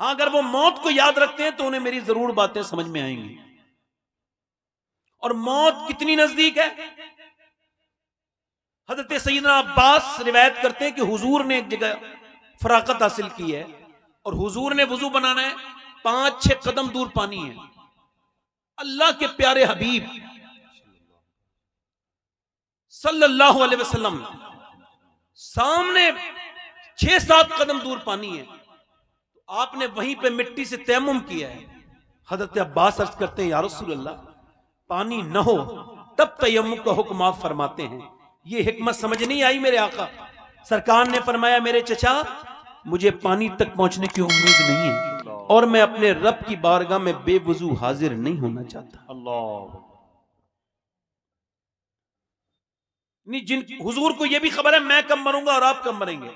हाँ, अगर वो मौत को याद रखते हैं तो उन्हें मेरी जरूर बातें समझ में आएंगी। और मौत कितनी नजदीक है। हजरत सैयदना अब्बास रिवायत करते हैं कि हुजूर ने एक जगह फराकत हासिल की है और हुजूर ने वजू बनाना है, 5-6 कदम दूर पानी है। अल्लाह के प्यारे हबीब सल्लल्लाहु अलैहि वसल्लम सामने 6-7 कदम दूर पानी है, तो आपने वहीं पे मिट्टी से तयम्मुम किया है। हजरत अब्बास अर्ज करते हैं, या रसूल अल्लाह, पानी न हो तब तयम्मुम का हुक्म आप फरमाते हैं, ये हिकमत समझ नहीं आई मेरे आका। सरकार ने फरमाया, मेरे चचा, मुझे पानी तक पहुंचने की उम्मीद नहीं है और मैं अपने रब की बारगाह में बेवजू हाजिर नहीं होना चाहता। अल्लाह। नहीं, जिन हुजूर को यह भी खबर है मैं कब मरूंगा और आप कब मरेंगे,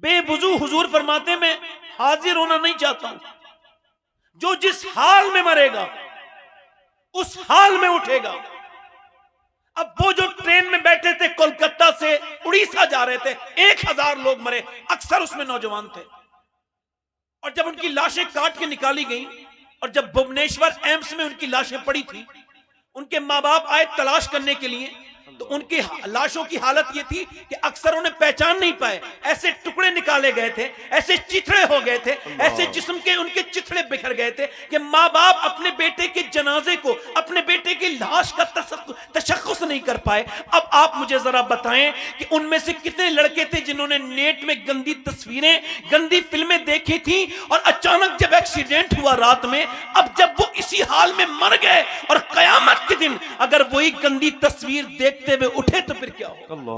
बेवजू हुजूर फरमाते मैं हाजिर होना नहीं चाहता हूं। जो जिस हाल में मरेगा उस हाल में उठेगा। अब वो जो ट्रेन में बैठे थे कोलकाता से उड़ीसा जा रहे थे, 1000 लोग मरे, अक्सर उसमें नौजवान थे। और जब उनकी लाशें काट के निकाली गई और जब भुवनेश्वर एम्स में उनकी लाशें पड़ी थी, उनके मां बाप आए तलाश करने के लिए, तो उनकी लाशों की हालत ये थी कि अक्सर उन्हें पहचान नहीं पाए। ऐसे टुकड़े निकाले गए थे, ऐसे चिथड़े हो गए थे, ऐसे जिस्म के उनके चिथड़े बिखर गए थे कि मां बाप अपने बेटे के जनाजे को, अपने बेटे की लाश का तशख्खुस नहीं कर पाए। अब आप मुझे जरा बताएं कि उनमें से कितने लड़के थे जिन्होंने नेट में गंदी तस्वीरें, गंदी फिल्में देखी थी और अचानक जब एक्सीडेंट हुआ रात में, अब जब वो इसी हाल में मर गए और कयामत के दिन अगर वही गंदी तस्वीर देखते हुए उठे तो फिर क्या होगा। अल्लाह।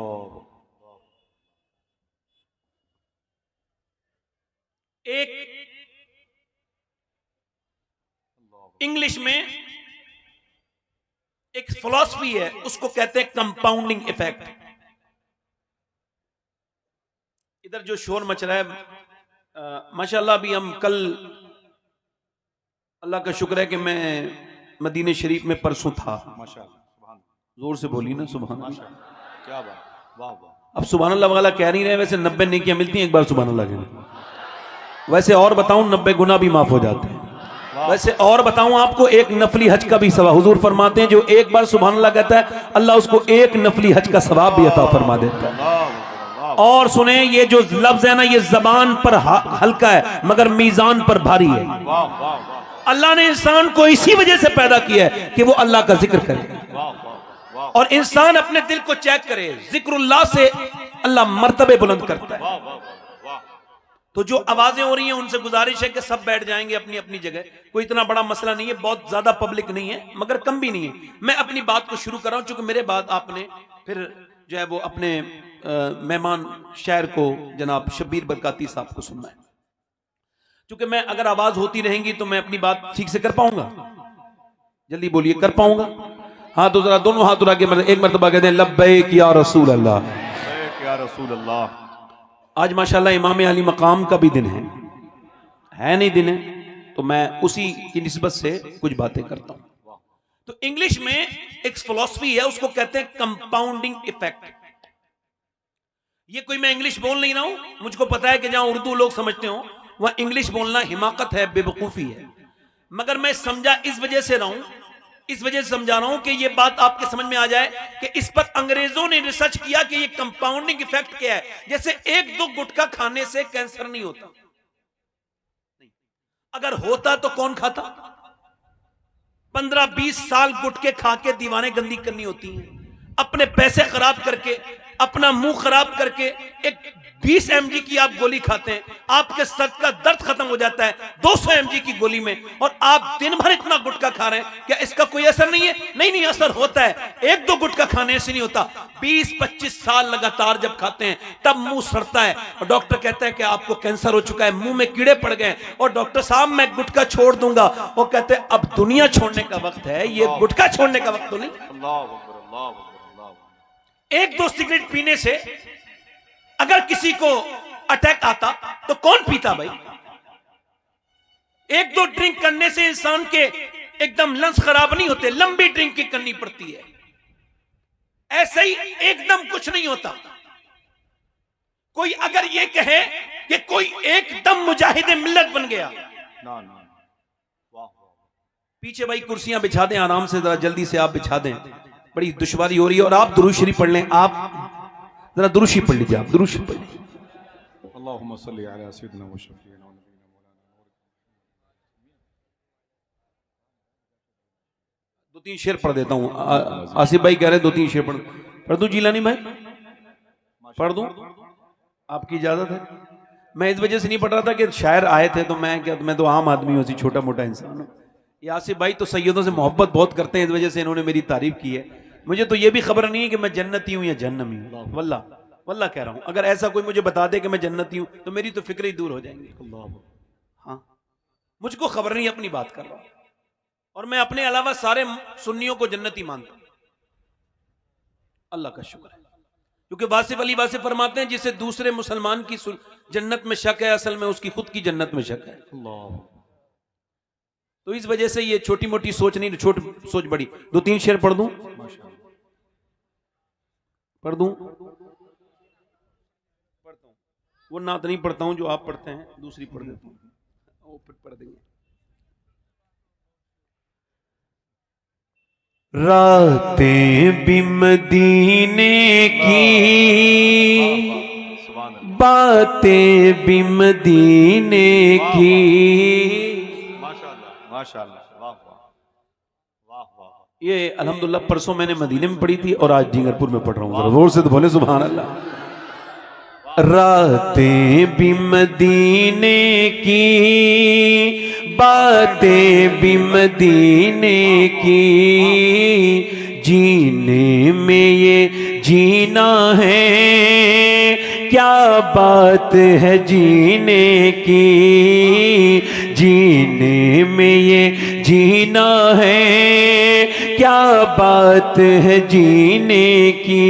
एक इंग्लिश में एक फिलॉसफी है, उसको कहते हैं कंपाउंडिंग इफेक्ट। इधर जो शोर मच रहा है, माशाल्लाह, अभी हम कल, अल्लाह का शुक्र है कि मैं मदीने शरीफ में परसों था। माशाअल्लाह, जोर से बोली ना, सुभान अल्लाह। क्या बात, वाह वाह। अब सुभान अल्लाह वाला कह नहीं रहे, वैसे 90 नेकियां मिलती हैं एक बार सुभान अल्लाह कहने। वैसे और बताऊं, 90 गुना भी माफ हो जाते हैं। वैसे और बताऊं आपको, एक नफली हज का भी सवाब हुजूर फरमाते हैं, जो एक बार सुभान अल्लाह कहता है, अल्लाह उसको एक नफली हज का सवाब भी अता फरमा देता है। और सुने, ये जो लफ्ज है ना, ये जबान पर हल्का है मगर मीजान पर भारी है। अल्लाह ने इंसान को इसी वजह से पैदा किया है कि वो अल्लाह का जिक्र करे और इंसान अपने दिल को चेक करे। जिक्रुल्लाह से अल्लाह मर्तबे बुलंद करता है। तो जो आवाजें हो रही हैं, उनसे गुजारिश है कि सब बैठ जाएंगे अपनी अपनी जगह। कोई इतना बड़ा मसला नहीं है, बहुत ज्यादा पब्लिक नहीं है मगर कम भी नहीं है। मैं अपनी बात को शुरू कर रहा हूं, चूंकि मेरे बाद आपने फिर जो है वो अपने मेहमान शायर को, जनाब शब्बीर बरकाती साहब को सुनना है। क्योंकि मैं अगर आवाज होती रहेंगी तो मैं अपनी बात ठीक से कर पाऊंगा। जल्दी बोलिए, कर पाऊंगा? हाँ, तो जरा दोनों हाथ उठा के एक मरतबा कहते हैं, लब्बैक या रसूल अल्लाह, या रसूल अल्लाह। आज माशाल्लाह इमाम अली मकाम का भी दिन है नहीं दिन है, तो मैं उसी की निस्बत से कुछ बातें करता हूं। तो इंग्लिश में एक फिलॉसफी है, उसको कहते हैं कंपाउंडिंग इफेक्ट। ये कोई मैं इंग्लिश बोल नहीं रहा हूं, मुझको पता है कि जहां उर्दू लोग समझते हो वह इंग्लिश बोलना हिमाकत है, बेवकूफी है, मगर मैं समझा इस वजह से रहा हूं, इस वजह से समझा रहा हूं कि यह बात आपके समझ में आ जाए कि इस पर अंग्रेजों ने रिसर्च किया कि यह कंपाउंडिंग इफेक्ट क्या है। जैसे 1-2 गुटखा खाने से कैंसर नहीं होता, अगर होता तो कौन खाता? 15-20 साल गुटके खा के दीवारें गंदी करनी होती हैं, अपने पैसे खराब करके, अपना मुंह खराब करके एक 20 mg की आप गोली खाते हैं, आपके सर का दर्द खत्म हो जाता है 200 mg की गोली में, और आप दिन भर इतना गुटखा खा रहे हैं, क्या इसका कोई असर नहीं है? नहीं, असर होता है। 1-2 गुटखा खाने से नहीं होता, 20-25 साल लगातार जब खाते हैं तब मुंह सड़ता है और डॉक्टर कहता है कि आपको कैंसर हो चुका है, मुंह में कीड़े पड़ गए, और डॉक्टर साहब मैं गुटखा छोड़ दूंगा। वो कहते हैं अब दुनिया छोड़ने का वक्त है, ये गुटखा छोड़ने का वक्त तो नहीं। 1-2 सिगरेट पीने से अगर किसी को अटैक आता तो कौन पीता भाई? 1-2 ड्रिंक करने से इंसान के एकदम लंग्स खराब नहीं होते, लंबी ड्रिंकिंग करनी पड़ती है। ऐसे ही एकदम कुछ नहीं होता। कोई अगर ये कहे कि कोई एक मुजाहिद मिल्लत बन गया। ना ना वाह वाह पीछे भाई कुर्सियां बिछा दें आराम से, जरा जल्दी से आप बिछा दें, बड़ी दुश्वारी हो रही है। और आप दुरूद शरीफ पढ़ लें, आप जरा दुरूद शरीफ पढ़ लीजिए, आप दुरूद शरीफ पढ़ लीजिए। अल्लाहुम्मा सल्ली अला सय्यिदिना व शफीना व नबीना मौलाना। दो तीन शेर पढ़ देता हूँ। आसिफ भाई कह रहे हैं दो तीन शेर पढ़ दूं जिलानी भाई, पढ़ दूं? आपकी इजाजत है? मैं इस वजह से नहीं पढ़ रहा था कि शायर आए थे तो मैं तो आम आदमी हूँ, छोटा मोटा इंसान हूँ। ये आसिफ भाई तो सैयदों से मोहब्बत बहुत करते हैं, इस वजह से इन्होंने मेरी तारीफ की है। मुझे तो ये भी खबर नहीं है कि मैं जन्नती हूँ या जहन्नमी हूँ। वल्लाह वल्लाह कह रहा हूँ, अगर ऐसा कोई मुझे बता दे कि मैं जन्नती हूँ तो मेरी तो फिक्र ही दूर हो जाएंगी। हाँ, मुझको खबर नहीं, अपनी बात कर रहा हूँ। और मैं अपने अलावा सारे सुन्नियों को जन्नती मानता हूँ। अल्लाह का शुक्र है, क्योंकि वासिफ अली वासिफ फरमाते हैं जिसे दूसरे मुसलमान की जन्नत में शक है, असल में उसकी खुद की जन्नत में शक है। तो इस वजह से ये छोटी मोटी सोच नहीं, छोटी सोच बड़ी। दो तीन शेर पढ़ दूं? पढ़ दूं? पढ़ता हूं। वो नात नहीं पढ़ता हूं जो आप पढ़ते हैं, दूसरी पढ़ देता हूं, वो पढ़ देंगे। रातें भी मदीने की, बातें भी मदीने की। माशाअल्लाह माशाअल्लाह वाह वाह वाह वाह। ये अल्हम्दुलिल्लाह परसों मैंने मदीने में पढ़ी थी और आज डींगरपुर में पढ़ रहा हूँ। जोर से तो बोले सुभान अल्लाह। रातें भी मदीने की, बातें भी मदीने की, जीने में ये जीना है, क्या बात है जीने की, जीने में ये जीना है, क्या बात है जीने की।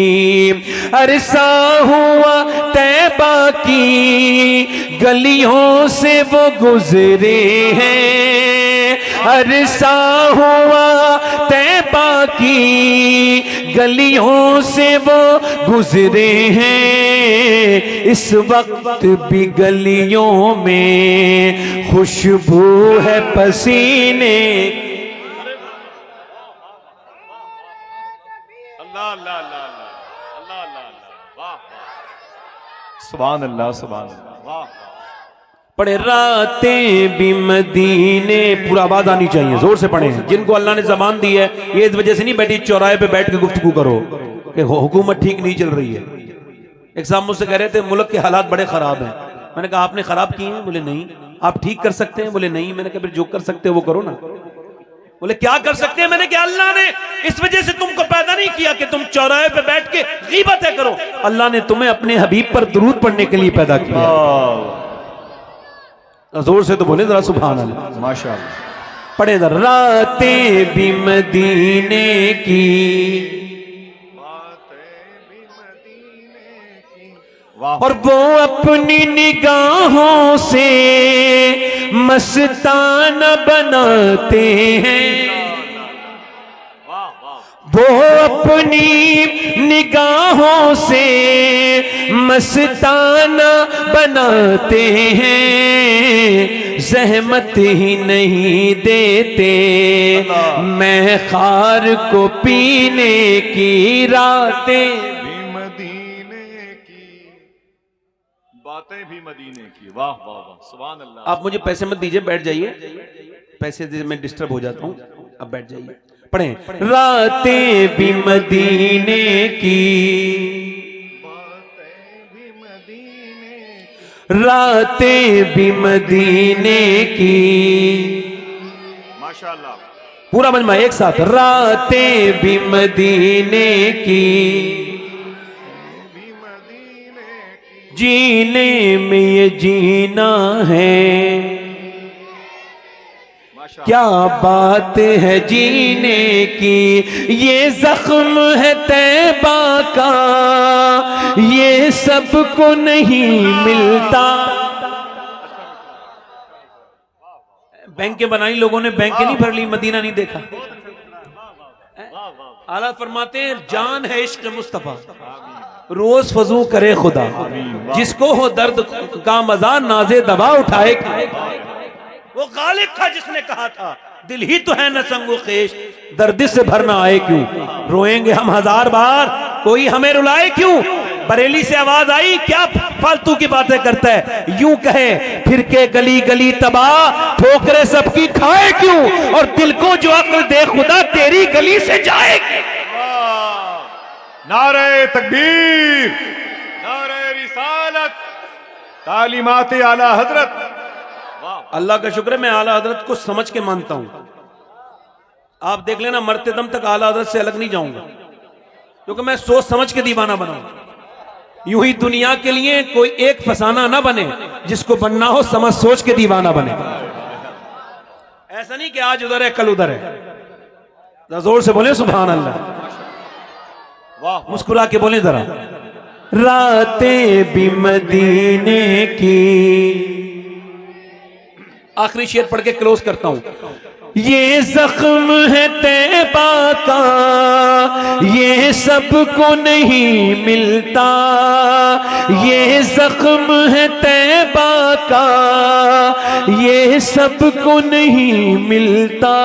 अरसा हुआ तैबा की गलियों से वो गुजरे हैं, अरसा हुआ तैबा की गलियों से वो गुजरे हैं, इस वक्त भी गलियों में खुशबू है पसीने। अल्लाह अल्लाह अल्लाह अल्लाह अल्लाह वाह वाह सुभान अल्लाह वाह। पढ़े रातें भी मदीने, पूरा आवाज आनी चाहिए, जोर से पढ़े। जिनको अल्लाह ने जबान दी है ये इस वजह से नहीं बैठी चौराहे पे बैठ के गुफ्तगू करो कि हुकूमत ठीक नहीं चल रही है। एक साहब मुझसे कह रहे थे मुल्क के हालात बड़े खराब हैं। मैंने कहा आपने खराब किए हैं? बोले नहीं। आप ठीक कर सकते हैं? बोले नहीं। मैंने कहा फिर जो कर सकते हो वो करो ना। बोले क्या कर सकते हैं? मैंने कहा अल्लाह ने इस वजह से तुमको पैदा नहीं किया कि तुम चौराहे पे बैठ के गीबतें करो। अल्लाह ने तुम्हें अपने हबीब पर दुरूद पढ़ने के लिए पैदा किया। जोर से तो बोले जरा सुभान अल्लाह माशाअल्लाह। पढ़े जरा। रातें भी मदीने की, और वो अपनी निगाहों से मस्ताना बनाते हैं, वो अपनी निगाहों से मस्ताना बनाते हैं, जहमत ही नहीं देते मैं खार को पीने की रातें बातें भी मदीने की। वाह वाह वाह सुभान अल्लाह। आप मुझे पैसे मत दीजिए, बैठ जाइए, पैसे दे मैं डिस्टर्ब हो जाता हूँ। अब बैठ जाइए, पढ़ें। रातें भी मदीने की, रातें भी मदीने की, माशाअल्लाह। पूरा मजमा एक साथ। रातें भी मदीने की, जीने में ये जीना है, क्या बात है जीने की। ये जख्म है तैबा का, ये सबको नहीं मिलता। बैंकें बनाई लोगों ने, बैंकें नहीं भर ली, मदीना नहीं देखा। आला फरमाते हैं जान है इश्क मुस्तफा, रोज फजू करे खुदा, जिसको हो दर्द का मजा नाजे दबा उठाए। वो गालिब था जिसने कहा था दिल ही तो है न संगो खेश, दर्द से भरना आए क्यों, रोएंगे हम 1000 बार कोई हमें रुलाए क्यों। बरेली से आवाज आई, क्या फालतू की बातें करता है, यूं कहे फिर के गली गली तबाह, ठोकरे सबकी खाए क्यों, और दिल को जो अक्ल दे खुदा तेरी गली से जाए। नारे तकबीर, नारे रिसालत, तालीमात आला हजरत। अल्लाह का शुक्र है मैं आला हजरत को समझ के मानता हूं। आप देख लेना मरते दम तक आला हजरत से अलग नहीं जाऊंगा, क्योंकि मैं सोच समझ के दीवाना बनाऊं। यूं ही दुनिया के लिए कोई एक फसाना ना बने, जिसको बनना हो समझ सोच के दीवाना बने। ऐसा नहीं कि आज उधर है कल उधर है। जोर से बोले सुभान अल्लाह, मुस्कुरा के बोले जरा। रातें भी मदीने की, आखिरी शेर पढ़ के क्लोज करता हूं। ये जख्म है तैबा का, ये सबको नहीं मिलता, ये जख्म है तैबा का, ये सबको नहीं मिलता,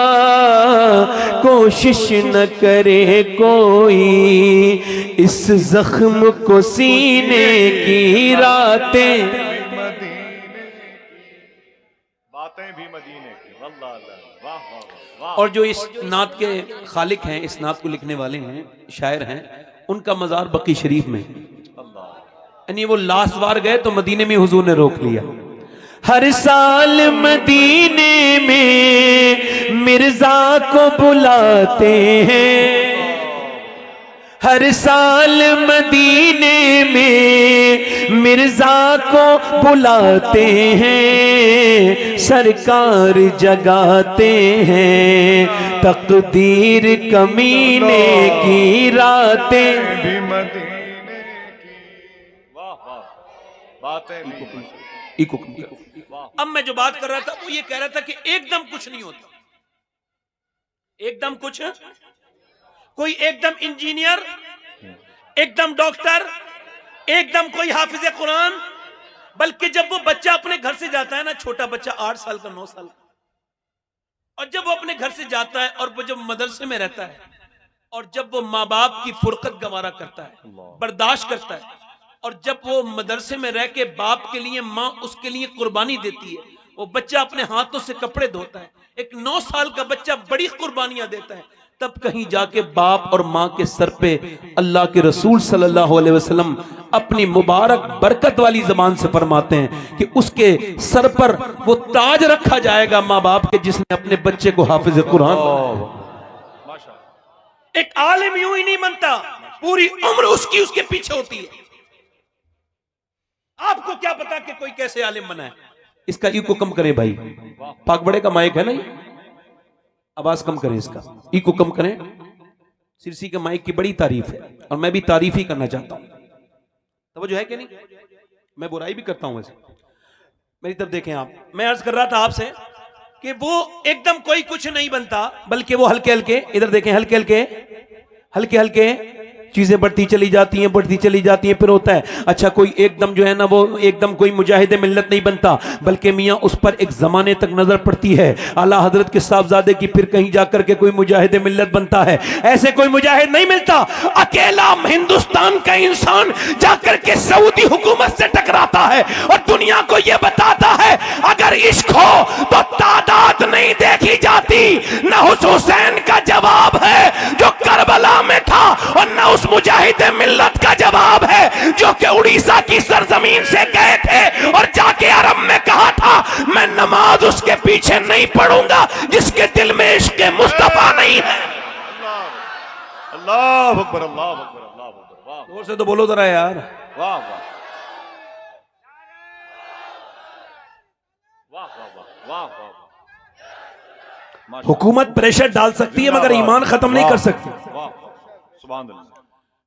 कोशिश न करे कोई इस जख्म को सीने की। रातें बातें भी मदीने की। अल्लाह अल्लाह, वाह वाह वाह। और जो इस नात के खालिक हैं, इस नात को लिखने वाले हैं, शायर हैं, उनका मजार बकी शरीफ में। यानी वो लास्ट बार गए तो मदीने में हुजूर ने रोक लिया। हर साल मदीने में मिर्जा को बुलाते हैं, हर साल मदीने में मिर्जा को बुलाते हैं, सरकार जगाते हैं तकदीर कमीने की। रातें भी मदीने की। वाह वाह, बातें भी। अब मैं जो बात कर रहा था वो ये कह रहा था कि एकदम कुछ नहीं होता, एकदम कुछ, कोई एकदम इंजीनियर, एकदम डॉक्टर, एकदम कोई हाफिज कुरान, बल्कि जब वो बच्चा अपने घर से जाता है ना, छोटा बच्चा 8 साल का 9 साल का, और जब वो अपने घर से जाता है और वो जब मदरसे में रहता है, और जब वो माँ बाप की फुरकत गवारा करता है, बर्दाश्त करता है, और जब वो मदरसे में रह के बाप के लिए माँ उसके लिए कुर्बानी देती है, वो बच्चा अपने हाथों से कपड़े धोता है, एक 9 साल का बच्चा बड़ी कुर्बानियां देता है, तब कहीं जाके बाप और माँ के सर पे अल्लाह के रसूल सल्लल्लाहु अलैहि वसल्लम अपनी मुबारक बरकत वाली जबान से फरमाते हैं कि उसके सर पर वो ताज रखा जाएगा माँ बाप के, जिसने अपने बच्चे को हाफिज कुरान बनाया। एक आलिम यूं ही नहीं बनता, पूरी उम्र उसकी उसके पीछे होती है। आपको क्या पता कि कोई कैसे आलिम बना है। इसका इको कम करे भाई, पाक बड़े का माइक है ना, आवाज कम करें, इसका इको कम करें। सिरसी के माइक की बड़ी तारीफ है और मैं भी तारीफ ही करना चाहता हूं। तो जो है कि नहीं, मैं बुराई भी करता हूं वैसे। मेरी तरफ देखें आप, मैं अर्ज कर रहा था आपसे कि वो एकदम कोई कुछ नहीं बनता, बल्कि वो हल्के हल्के, इधर देखें, हल्के हल्के हल्के हल्के चीजें बढ़ती चली जाती हैं, बढ़ती चली जाती हैं। फिर होता है अच्छा कोई एकदम जो है ना, वो एकदम कोई मुजाहिद मिल्लत नहीं बनता, बल्कि मियाँ उस पर एक जमाने तक नजर पड़ती है आला हजरत के साहबजादे की, फिर कहीं जाकर के कोई मुजाहिद मिल्लत बनता है। ऐसे कोई मुजाहिद नहीं मिलता। अकेला हिंदुस्तान का इंसान जाकर के सऊदी हुकूमत से टकराता है और दुनिया को यह बताता है अगर इश्क हो तो तादाद नहीं देखी जाती। न उस हुसैन का जवाब है जो करबला में था, और न उस मुजाहिद मिल्लत का जवाब है जो कि उड़ीसा की सरजमीन से गए थे और जाके अरब में कहा था मैं नमाज उसके पीछे नहीं पढ़ूंगा जिसके दिल में इश्क मुस्तफा नहीं है। अल्लाह अकबर, अल्लाह अकबर, अल्लाह अकबर। वाह, जोर से तो बोलो जरा यार। वाह वाह वाह वाह वाह वाह। हुकूमत प्रेशर डाल सकती है मगर ईमान खत्म नहीं कर सकती। वाह, सुभान अल्लाह।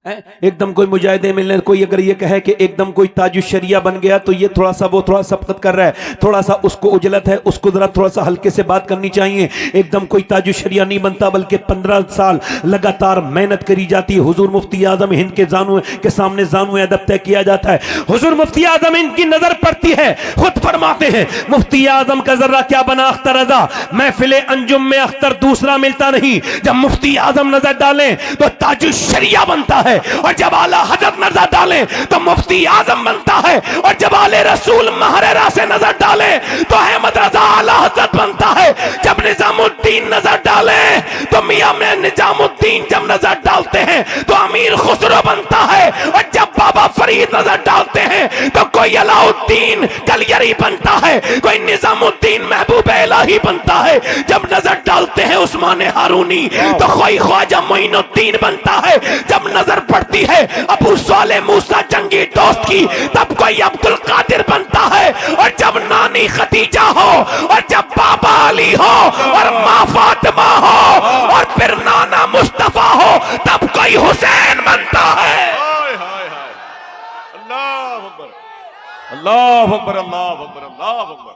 एकदम कोई मुजाहिदे मिलने, कोई अगर ये कहे कि एकदम कोई ताजुश शरिया बन गया तो ये थोड़ा सा वो थोड़ा सबकत कर रहा है, थोड़ा सा उसको उजलत है, उसको जरा थोड़ा सा हल्के से बात करनी चाहिए। एकदम कोई ताजुश शरिया नहीं बनता, बल्कि 15 साल लगातार मेहनत करी जाती है। हुजूर मुफ्ती आजम हिंद के जानू के सामने जानू अदब तय किया जाता है। हुजूर मुफ्ती आजम हिंद की नजर पड़ती है, खुद फरमाते हैं मुफ्ती आजम का जर्रा क्या बना अख्तर रजा, महफिले अंजुम में अख्तर दूसरा मिलता नहीं। जब मुफ्ती आजम नजर डालें तो ताजुश शरिया बनता है, और जब आला हजरत नजर डालें तो मुफ्ती आजम बनता है, और जब आले रसूल महरेरा से नजर डालें तो अहमद रजा आला हजरत बनता है। जब निजामुद्दीन नजर डालें तो मियां में निजामुद्दीन जब नजर डालते हैं तो अमीर खुसरो बनता है, और जब बाबा फरीद नजर डालते हैं तो कोई अलाउद्दीन कलियरी बनता है, कोई निजामुद्दीन महबूब इलाही बनता है। जब नजर डालते हैं उस्मान हारूनी तो कोई ख्वाजा मोइनुद्दीन बनता है। जब नजर पड़ती है अबू साले मूसा जंगी दोस्त की तब कोई अब्दुल कादिर बनता है, और जब नानी खदीजा हो, और जब बाबा अली हो, और माँ फातिमा हो, और फिर नाना मुस्तफा हो, तब कोई हुसैन बनता है। हाय हाय हाय, अल्लाह अकबर, अल्लाह अकबर, अल्लाह अकबर, अल्लाह अकबर।